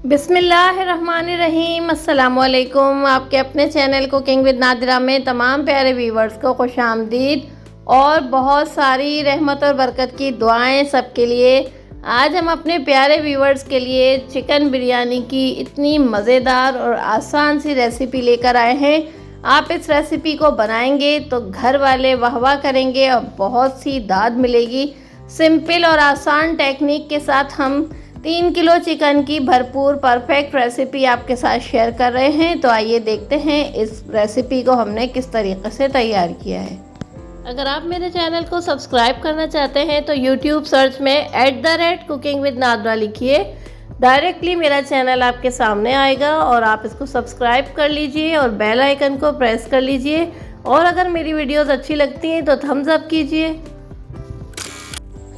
बिस्मिल्लाहिर्रहमानिर्रहीम। अस्सलामुअलैकुम। आपके अपने चैनल कुकिंग विद नादिरा में तमाम प्यारे व्यूवर्स को खुशामदीद और बहुत सारी रहमत और बरकत की दुआएं सबके लिए। आज हम अपने प्यारे व्यूवर्स के लिए चिकन बिरयानी की इतनी मज़ेदार और आसान सी रेसिपी लेकर आए हैं। आप इस रेसिपी को बनाएंगे तो घर वाले वाह वाह करेंगे और बहुत सी दाद मिलेगी। सिंपल और आसान टेक्निक के साथ हम 3 किलो चिकन की भरपूर परफेक्ट रेसिपी आपके साथ शेयर कर रहे हैं। तो आइए देखते हैं इस रेसिपी को हमने किस तरीके से तैयार किया है। अगर आप मेरे चैनल को सब्सक्राइब करना चाहते हैं तो यूट्यूब सर्च में @कुकिंग विद नादिरा लिखिए। डायरेक्टली मेरा चैनल आपके सामने आएगा और आप इसको सब्सक्राइब कर लीजिए और बेल आइकन को प्रेस कर लीजिए। और अगर मेरी वीडियोस अच्छी लगती हैं तो थम्स अप कीजिए।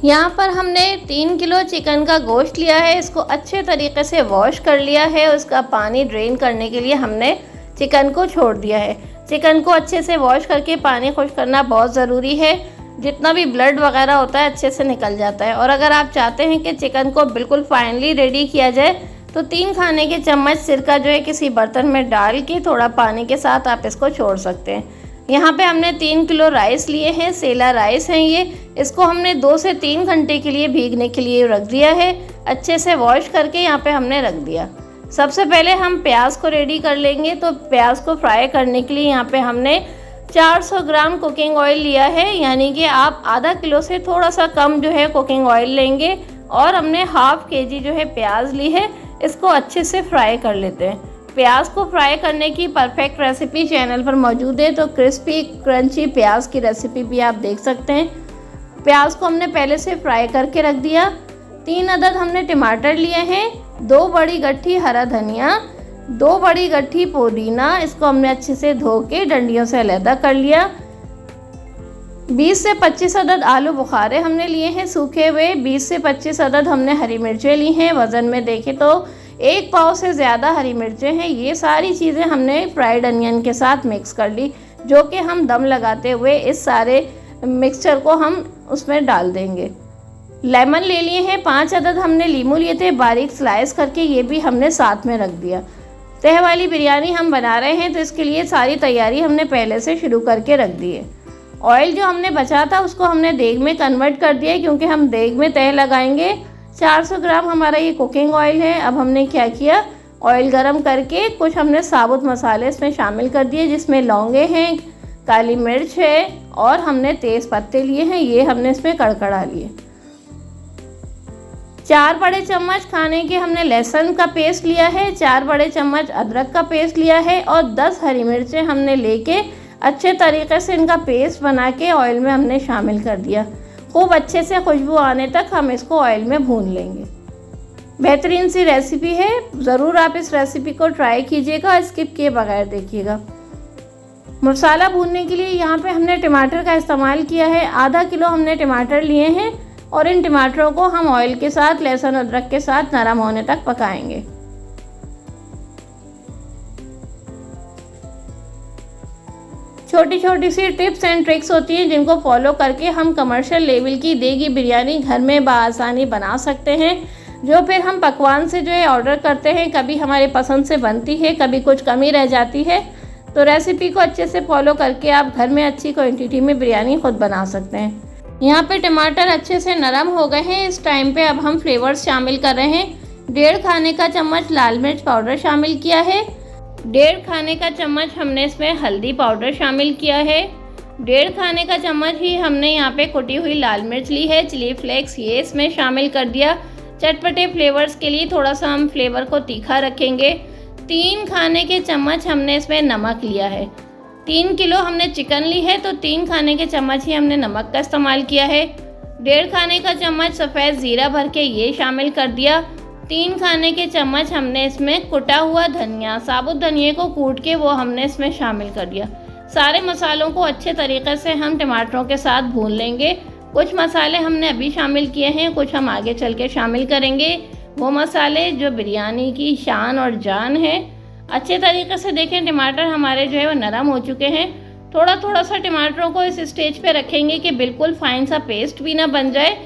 यहाँ पर हमने 3 किलो चिकन का गोश्त लिया है। इसको अच्छे तरीके से वॉश कर लिया है और इसका पानी ड्रेन करने के लिए हमने चिकन को छोड़ दिया है। चिकन को अच्छे से वॉश करके पानी खुश करना बहुत ज़रूरी है। जितना भी ब्लड वगैरह होता है अच्छे से निकल जाता है। और अगर आप चाहते हैं कि चिकन को बिल्कुल फाइनली रेडी किया जाए तो 3 खाने के चम्मच सिरका जो है किसी बर्तन में डाल के थोड़ा पानी के साथ आप इसको छोड़ सकते हैं। यहाँ पे हमने 3 किलो राइस लिए हैं, सेला राइस हैं ये। इसको हमने 2 से 3 घंटे के लिए भीगने के लिए रख दिया है। अच्छे से वॉश करके यहाँ पे हमने रख दिया। सबसे पहले हम प्याज को रेडी कर लेंगे। तो प्याज को फ्राई करने के लिए यहाँ पे हमने 400 ग्राम कुकिंग ऑयल लिया है, यानी कि आप आधा किलो से थोड़ा सा कम जो है कुकिंग ऑयल लेंगे। और हमने ½ kg जो है प्याज ली है, इसको अच्छे से फ्राई कर लेते हैं। प्याज को फ्राई करने की परफेक्ट रेसिपी चैनल पर मौजूद है, तो क्रिस्पी क्रंची प्याज की रेसिपी भी आप देख सकते हैं। प्याज को हमने पहले से फ्राई करके रख दिया। 3 अदद हमने टमाटर लिए हैं, 2 बड़ी गट्ठी हरा धनिया, 2 बड़ी गट्ठी पुदीना। इसको हमने अच्छे से धो के डंडियों से अलग कर लिया। 20 से 25 अदद आलू बुखारे हमने लिए हैं सूखे हुए। 20 से 25 अदद हमने हरी मिर्चें ली हैं। वज़न में देखें तो 1 पाव से ज़्यादा हरी मिर्चें हैं। ये सारी चीज़ें हमने फ्राइड अनियन के साथ मिक्स कर ली, जो कि हम दम लगाते हुए इस सारे मिक्सचर को हम उसमें डाल देंगे। लेमन ले लिए हैं, 5 अदद हमने लीमू लिए थे बारीक स्लाइस करके, ये भी हमने साथ में रख दिया। तह वाली बिरयानी हम बना रहे हैं तो इसके लिए सारी तैयारी हमने पहले से शुरू करके रख दी है। ऑयल जो हमने बचा था उसको हमने देग में कन्वर्ट कर दिया, क्योंकि हम देग में तह लगाएंगे। 400 ग्राम हमारा ये कुकिंग ऑयल है। अब हमने क्या किया, ऑयल गरम करके कुछ हमने साबुत मसाले इसमें शामिल कर दिए, जिसमें लौंगे हैं, काली मिर्च है और हमने तेज़ पत्ते लिए हैं, ये हमने इसमें कड़कड़ा लिए। 4 बड़े चम्मच खाने के हमने लहसुन का पेस्ट लिया है, 4 बड़े चम्मच अदरक का पेस्ट लिया है और 10 हरी मिर्चें हमने लेके अच्छे तरीके से इनका पेस्ट बना के ऑयल में हमने शामिल कर दिया। खूब अच्छे से खुशबू आने तक हम इसको ऑयल में भून लेंगे। बेहतरीन सी रेसिपी है, ज़रूर आप इस रेसिपी को ट्राई कीजिएगा, स्किप किए बगैर देखिएगा। मसाला भूनने के लिए यहाँ पे हमने टमाटर का इस्तेमाल किया है। आधा किलो हमने टमाटर लिए हैं और इन टमाटरों को हम ऑयल के साथ लहसुन अदरक के साथ नरम होने तक पकाएंगे। छोटी छोटी सी टिप्स एंड ट्रिक्स होती हैं जिनको फॉलो करके हम कमर्शियल लेवल की देगी बिरयानी घर में बआसानी बना सकते हैं, जो फिर हम पकवान से जो है ऑर्डर करते हैं। कभी हमारे पसंद से बनती है, कभी कुछ कमी रह जाती है। तो रेसिपी को अच्छे से फॉलो करके आप घर में अच्छी क्वांटिटी में बिरयानी खुद बना सकते हैं। यहाँ पे टमाटर अच्छे से नरम हो गए हैं। इस टाइम पे अब हम फ्लेवर्स शामिल कर रहे हैं। 1.5 खाने का चम्मच लाल मिर्च पाउडर शामिल किया है। 1.5 खाने का चम्मच हमने इसमें हल्दी पाउडर शामिल किया है। 1.5 खाने का चम्मच ही हमने यहाँ पे कुटी हुई लाल मिर्च ली है, चिली फ्लेक्स, ये इसमें शामिल कर दिया। चटपटे फ्लेवर्स के लिए थोड़ा सा हम फ्लेवर को तीखा रखेंगे। 3 खाने के चम्मच हमने इसमें नमक लिया है। 3 किलो हमने चिकन ली है तो 3 खाने के चम्मच ही हमने नमक का इस्तेमाल किया है। 1.5 खाने का चम्मच सफ़ेद ज़ीरा भर के ये शामिल कर दिया। 3 खाने के चम्मच हमने इसमें कुटा हुआ धनिया, साबुत धनिया को कूट के वो हमने इसमें शामिल कर दिया। सारे मसालों को अच्छे तरीके से हम टमाटरों के साथ भून लेंगे। कुछ मसाले हमने अभी शामिल किए हैं, कुछ हम आगे चल के शामिल करेंगे। वो मसाले जो बिरयानी की शान और जान है। अच्छे तरीके से देखें टमाटर हमारे जो है वो नरम हो चुके हैं। थोड़ा थोड़ा सा टमाटरों को इस स्टेज पे रखेंगे कि बिल्कुल फाइन सा पेस्ट भी ना बन जाए।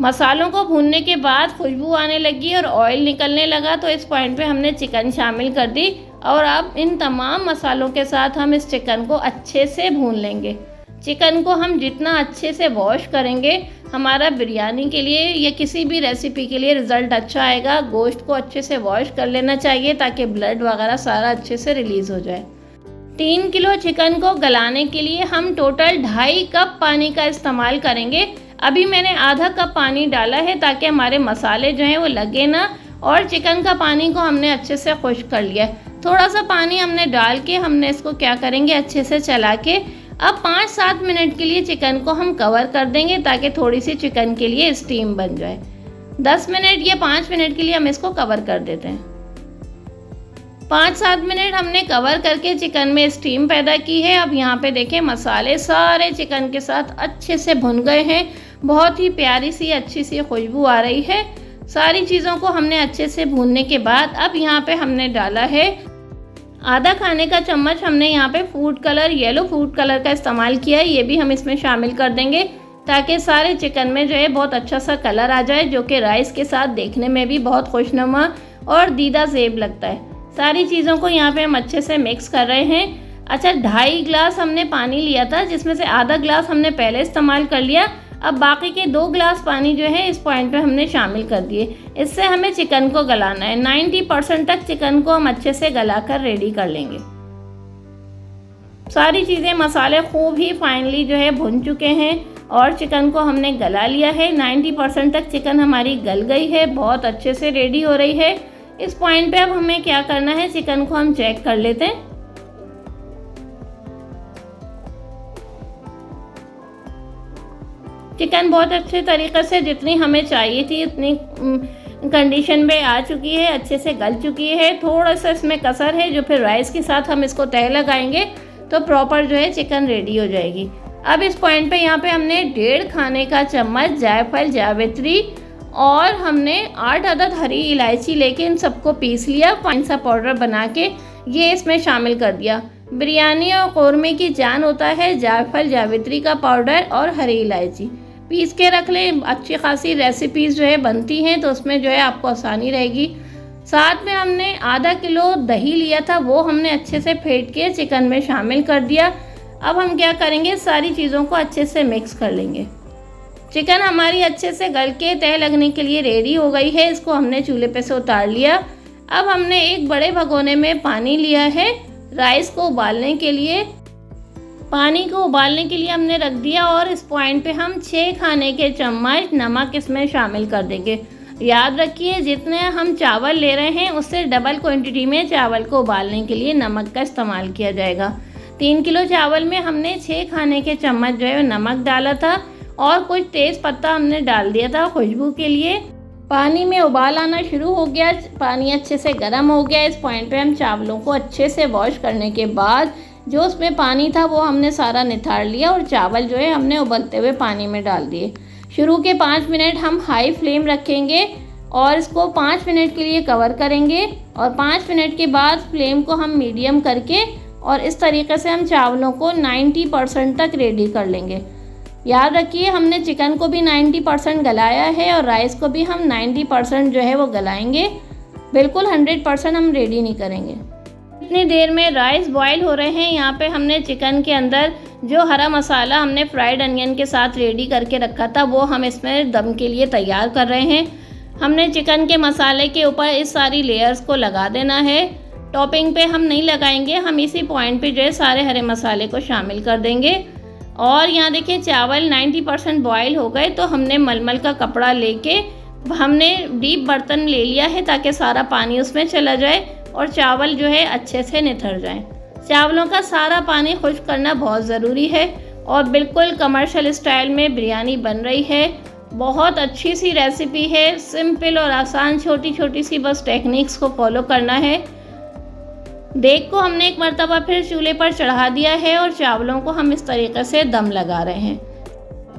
मसालों को भूनने के बाद खुशबू आने लगी और ऑयल निकलने लगा, तो इस पॉइंट पे हमने चिकन शामिल कर दी और अब इन तमाम मसालों के साथ हम इस चिकन को अच्छे से भून लेंगे। चिकन को हम जितना अच्छे से वॉश करेंगे, हमारा बिरयानी के लिए या किसी भी रेसिपी के लिए रिज़ल्ट अच्छा आएगा। गोश्त को अच्छे से वॉश कर लेना चाहिए ताकि ब्लड वगैरह सारा अच्छे से रिलीज़ हो जाए। 3 किलो चिकन को गलाने के लिए हम टोटल 2.5 कप पानी का इस्तेमाल करेंगे। अभी मैंने आधा कप पानी डाला है ताकि हमारे मसाले जो हैं वो लगे ना, और चिकन का पानी को हमने अच्छे से खुश्क कर लिया है। थोड़ा सा पानी हमने डाल के हमने इसको क्या करेंगे, अच्छे से चला के अब 5-7 मिनट के लिए चिकन को हम कवर कर देंगे ताकि थोड़ी सी चिकन के लिए स्टीम बन जाए। 10 मिनट या 5 मिनट के लिए हम इसको कवर कर देते हैं। 5-7 मिनट हमने कवर करके चिकन में स्टीम पैदा की है। अब यहाँ पे देखें मसाले सारे चिकन के साथ अच्छे से भुन गए हैं। बहुत ही प्यारी सी अच्छी सी खुशबू आ रही है। सारी चीज़ों को हमने अच्छे से भूनने के बाद अब यहाँ पे हमने डाला है आधा खाने का चम्मच, हमने यहाँ पे food colour, yellow food colour का इस्तेमाल किया है। ये भी हम इसमें शामिल कर देंगे ताकि सारे चिकन में जो है बहुत अच्छा सा कलर आ जाए, जो कि राइस के साथ देखने में भी बहुत खुशनुमा और दीदा ज़ेब लगता है। सारी चीज़ों को यहाँ पे हम अच्छे से मिक्स कर रहे हैं। अच्छा, 2.5 गिलास हमने पानी लिया था, जिसमें से आधा गिलास हमने पहले इस्तेमाल कर लिया। अब बाकी के 2 गिलास पानी जो है इस पॉइंट पे हमने शामिल कर दिए। इससे हमें चिकन को गलाना है। 90% तक चिकन को हम अच्छे से गलाकर रेडी कर लेंगे। सारी चीज़ें, मसाले खूब ही फाइनली जो है भुन चुके हैं और चिकन को हमने गला लिया है। 90% तक चिकन हमारी गल गई है, बहुत अच्छे से रेडी हो रही है। इस पॉइंट पे अब हमें क्या करना है, चिकन को हम चेक कर लेते हैं। चिकन बहुत अच्छे तरीके से जितनी हमें चाहिए थी उतनी कंडीशन में आ चुकी है, अच्छे से गल चुकी है। थोड़ा सा इसमें कसर है, जो फिर राइस के साथ हम इसको तह लगाएंगे तो प्रॉपर जो है चिकन रेडी हो जाएगी। अब इस पॉइंट पे यहाँ पे हमने 1.5 खाने का चम्मच जायफल, जावित्री और हमने 8 अदद हरी इलायची लेके इन सबको पीस लिया, फाइन सा पाउडर बना के ये इसमें शामिल कर दिया। बिरयानी और कौरमे की जान होता है जायफल, जावित्री का पाउडर और हरी इलायची। पीस के रख लें, अच्छी खासी रेसिपीज़ जो है बनती हैं तो उसमें जो है आपको आसानी रहेगी। साथ में हमने आधा किलो दही लिया था, वो हमने अच्छे से फेंट के चिकन में शामिल कर दिया। अब हम क्या करेंगे, सारी चीज़ों को अच्छे से मिक्स कर लेंगे। चिकन हमारी अच्छे से गल के तह लगने के लिए रेडी हो गई है। इसको हमने चूल्हे पे से उतार लिया। अब हमने एक बड़े भगोने में पानी लिया है राइस को उबालने के लिए। पानी को उबालने के लिए हमने रख दिया और इस पॉइंट पे हम 6 खाने के चम्मच नमक इसमें शामिल कर देंगे। याद रखिए, जितने हम चावल ले रहे हैं उससे डबल क्वांटिटी में चावल को उबालने के लिए नमक का इस्तेमाल किया जाएगा। 3 किलो चावल में हमने 6 खाने के चम्मच जो है नमक डाला था और कुछ तेज़ पत्ता हमने डाल दिया था खुशबू के लिए। पानी में उबाल आना शुरू हो गया, पानी अच्छे से गर्म हो गया। इस पॉइंट पे हम चावलों को अच्छे से वॉश करने के बाद जो उसमें पानी था वो हमने सारा निथार लिया और चावल जो है हमने उबलते हुए पानी में डाल दिए। शुरू के 5 मिनट हम हाई फ्लेम रखेंगे और इसको 5 मिनट के लिए कवर करेंगे और 5 मिनट के बाद फ्लेम को हम मीडियम करके और इस तरीके से हम चावलों को 90% तक रेडी कर लेंगे। याद रखिए, हमने चिकन को भी 90% गलाया है और राइस को भी हम 90% जो है वो गलाएंगे, बिल्कुल 100% हम रेडी नहीं करेंगे। इतनी देर में राइस बॉईल हो रहे हैं। यहाँ पे हमने चिकन के अंदर जो हरा मसाला हमने फ्राइड अनियन के साथ रेडी करके रखा था वो हम इसमें दम के लिए तैयार कर रहे हैं। हमने चिकन के मसाले के ऊपर इस सारी लेयर्स को लगा देना है। टॉपिंग पे हम नहीं लगाएंगे, हम इसी पॉइंट पे जो है सारे हरे मसाले को शामिल कर देंगे। और यहाँ देखिए चावल 90% बॉयल हो गए तो हमने मलमल का कपड़ा लेके हमने डीप बर्तन ले लिया है ताकि सारा पानी उसमें चला जाए और चावल जो है अच्छे से निथर जाएं। चावलों का सारा पानी खुश्क करना बहुत ज़रूरी है और बिल्कुल कमर्शियल स्टाइल में बिरयानी बन रही है। बहुत अच्छी सी रेसिपी है, सिंपल और आसान, छोटी छोटी सी बस टेक्निक्स को फॉलो करना है। देग को हमने एक मरतबा फिर चूल्हे पर चढ़ा दिया है और चावलों को हम इस तरीके से दम लगा रहे हैं।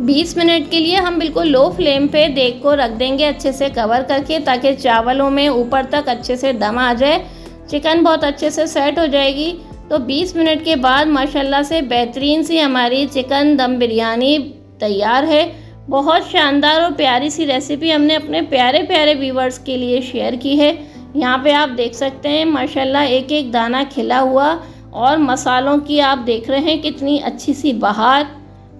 20 मिनट के लिए हम बिल्कुल लो फ्लेम पे देग को रख देंगे अच्छे से कवर करके, ताकि चावलों में ऊपर तक अच्छे से दम आ जाए, चिकन बहुत अच्छे से सेट हो जाएगी। तो 20 मिनट के बाद माशाल्लाह से बेहतरीन सी हमारी चिकन दम बिरयानी तैयार है। बहुत शानदार और प्यारी सी रेसिपी हमने अपने प्यारे प्यारे व्यूवर्स के लिए शेयर की है। यहाँ पे आप देख सकते हैं माशाल्लाह एक एक दाना खिला हुआ, और मसालों की आप देख रहे हैं कितनी अच्छी सी बहार।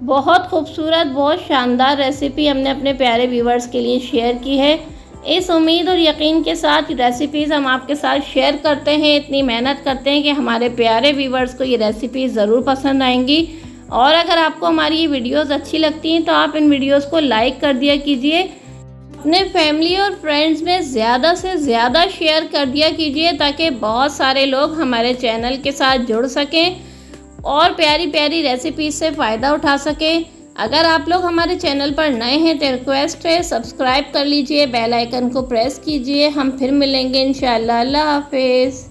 बहुत खूबसूरत, बहुत शानदार रेसिपी हमने अपने प्यारे व्यूवर्स के लिए शेयर की है। इस उम्मीद और यकीन के साथ रेसिपीज़ हम आपके साथ शेयर करते हैं, इतनी मेहनत करते हैं कि हमारे प्यारे व्यूवर्स को ये रेसिपी ज़रूर पसंद आएंगी। और अगर आपको हमारी ये वीडियोस अच्छी लगती हैं तो आप इन वीडियोस को लाइक कर दिया कीजिए, अपने फैमिली और फ्रेंड्स में ज़्यादा से ज़्यादा शेयर कर दिया कीजिए, ताकि बहुत सारे लोग हमारे चैनल के साथ जुड़ सकें और प्यारी प्यारी रेसिपीज़ से फ़ायदा उठा सकें। अगर आप लोग हमारे चैनल पर नए हैं तो रिक्वेस्ट है सब्सक्राइब कर लीजिए, बेल आइकन को प्रेस कीजिए। हम फिर मिलेंगे इंशाअल्लाह। अल्लाह हाफिज़।